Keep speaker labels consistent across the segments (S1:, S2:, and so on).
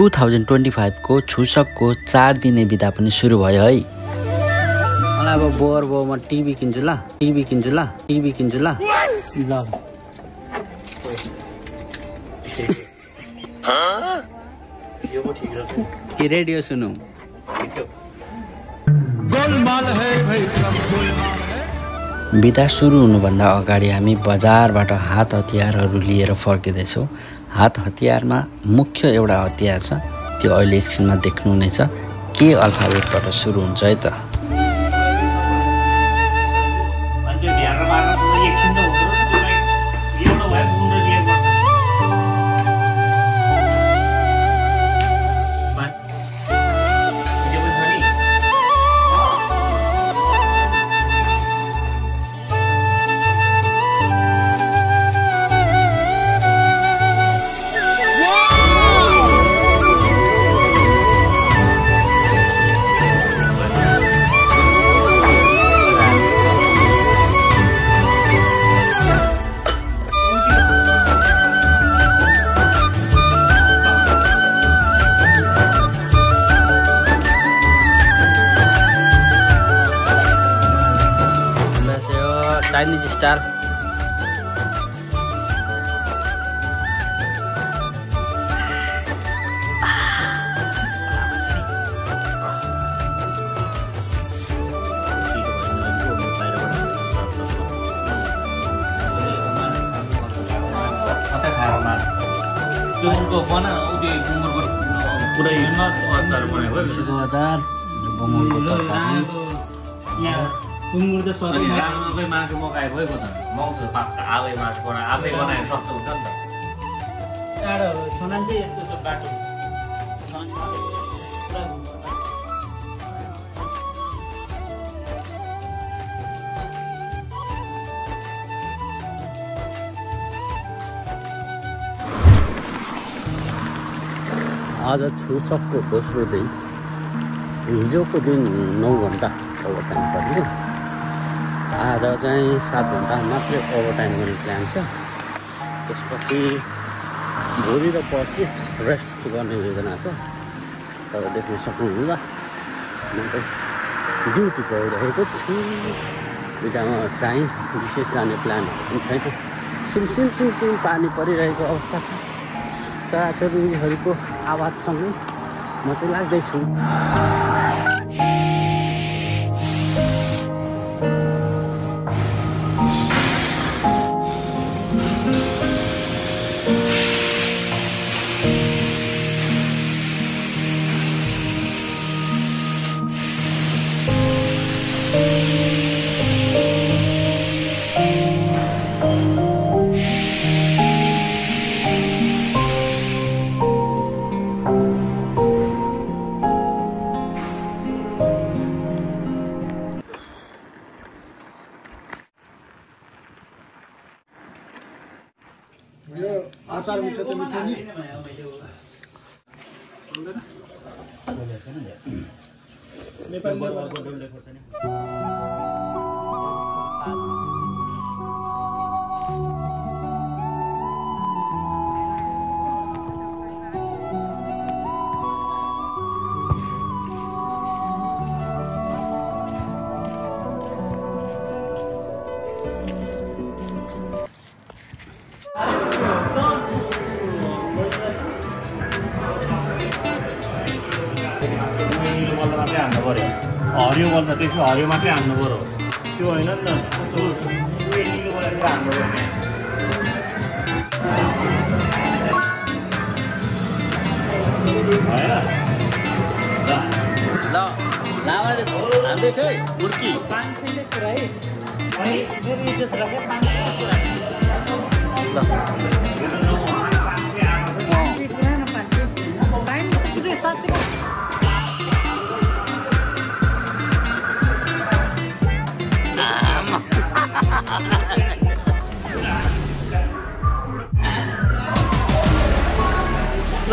S1: 2025 को छुसकको 4 दिने बिदा पनि सुरु भयो है। मलाई अब बोर भयो, म टिभी किन्छु ल, टिभी किन्छु ल, टिभी किन्छु ल। ल यो पो ठीक रहेछ कि रेडियो सुनौ? गोलमाल है भाइ, सब गोलमाल है। बिदा सुरु हुनुभन्दा अगाडि हामी बजारबाट हात हतियारहरू लिएर फर्किँदैछौँ। हात हतियारमा मुख्य एउटा हतियार छ, त्यो अहिले एकछिनमा देख्नुहुनेछ। के अल्फाबेटबाट सुरु हुन्छ है त। चाइनीज स्टाइल
S2: कुमुर त सधैँ राम्रोकै मासु मगाए भएको त मौसु पाक्का आलै मासु बनाए आफै बनाए सस्तो हुन्छ नि त। टाढो छनान चाहिँ यस्तो छ बाटो।
S1: आज छुसकको दोस्रो दिन। हिजोको दिन 9 घन्टा ओभरटाइम गरियो। आज चाहिँ 7 घन्टा मात्रै ओभरटाइम गर्ने प्लान छ। त्यसपछि भोलि र पर्सि रेस्ट गर्ने योजना छ। तर देख्न सक्नुहुन्छ म चाहिँ ड्युटी गइरहेको छु। बिदामा काहीँ विशेष जाने प्लानहरू पनि छैन। सिमसिम पानी परिरहेको अवस्था छ। चराचुरुङ्गीहरूको आवाजसँगै म चाहिँ लाग्दैछु।
S3: आचार मिठो त मिठो नि नेपालमा डल्ले खोर्सानी हरियो बल त त्यसमा हरियो मात्रै हान्नु पर्यो, त्यो होइन नि त। निलो गरेर हान्नु पर्ने भएन
S1: ल लामाले हान्दैछ है मुर्की
S2: 500 ले कुरा है। अनि मेरो इज्जत राखे 500 कुरा।
S1: ल
S2: 500 कुरा न 500 टाइम चाहिँ 700
S1: ल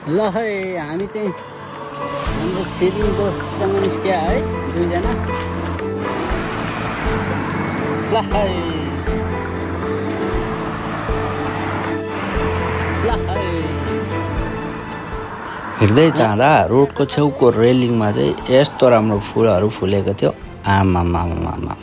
S1: ल है हामी चाहिँ हाम्रो छिरिङ दोस्तसँग निस्क्या है दुईजना ल है हिँड्दै जाँदा रोडको छेउको रेलिङमा चाहिँ यस्तो राम्रो फुलहरू फुलेको थियो आमामामामा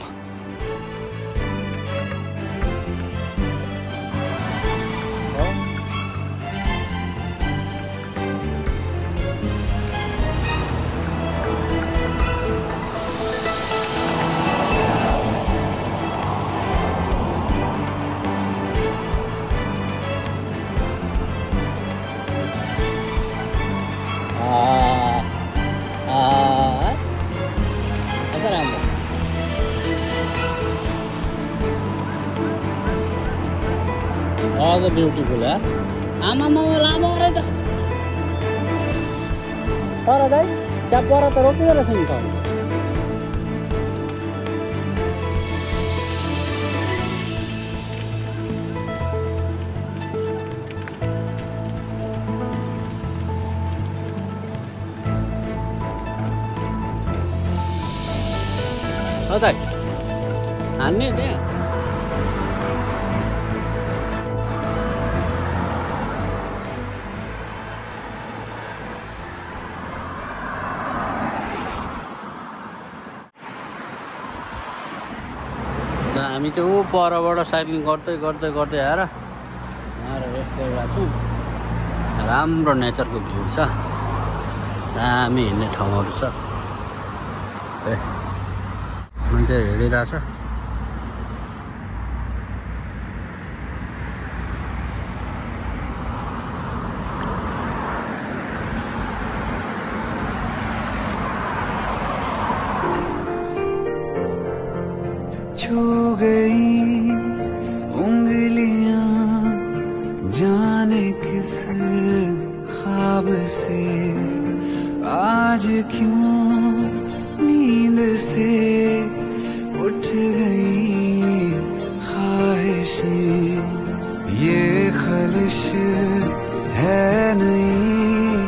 S1: ब्युटिफुल है आमामा लामो रहेछ तर दाइ त्यहाँ पर त रोकिँदो रहेछ नि त दाइ हान्ने त्यहाँ हामी चाहिँ ऊ परबाट साइक्लिङ गर्दै आएर रेस्ट गरिरहेको छौँ राम्रो नेचरको भ्यू छ दामी हिँड्ने ठाउँहरू छ मान्छेहरू हिँडिरहेछ
S4: छू गई उंगलियां जाने किस ख्वाब से आज क्यों नींद से उठ गई ख्वाहिशें ये ख्वाहिश है नहीं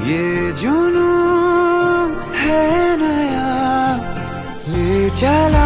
S4: ये जुनून है नया ले चला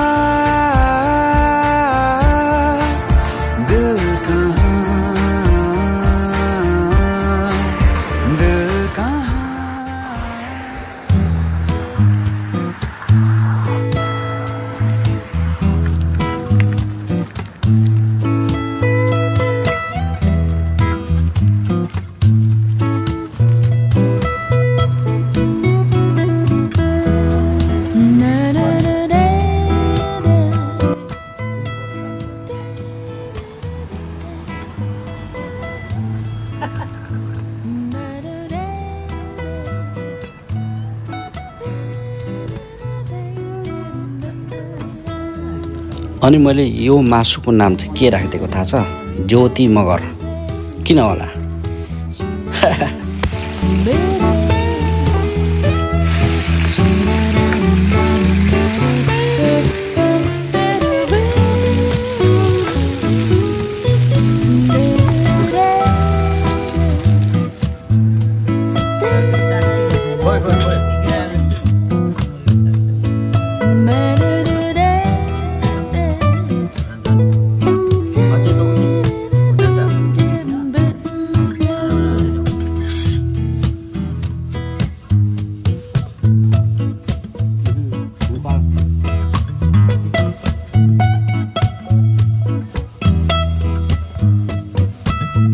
S1: अनि मैले यो मासुको नाम चाहिँ के राखिदिएको थाहा छ ज्योति मगर किन होला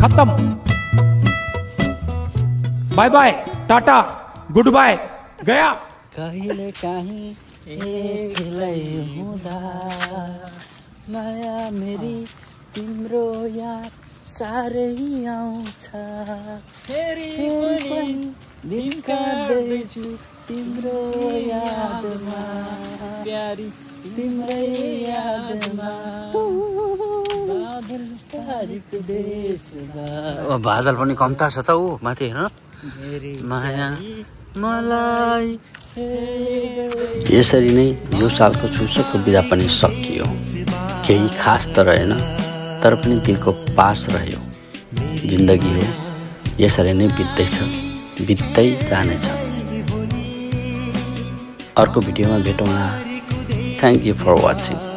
S5: खत्म bye bye tata good bye गया
S1: कहिले काहीँ एक्लै हुँदा माया मेरी तिम्रो याद साह्रै आउँछ फेरि पनि दिन काट्दैछु तिम्रो यादमा प्यारी तिम्रै यादमा बादल पनि कम्ता छ त ऊ माथि हेर्न माया मलाई यसरी नै यो सालको चुसोको बिदा पनि सकियो केही खास त रहेन तर पनि दिलको पास रह्यो जिन्दगी हो यसरी नै बित्दैछ बित्दै जानेछ। अर्को भिडियोमा भेटौँला। Thank you for watching.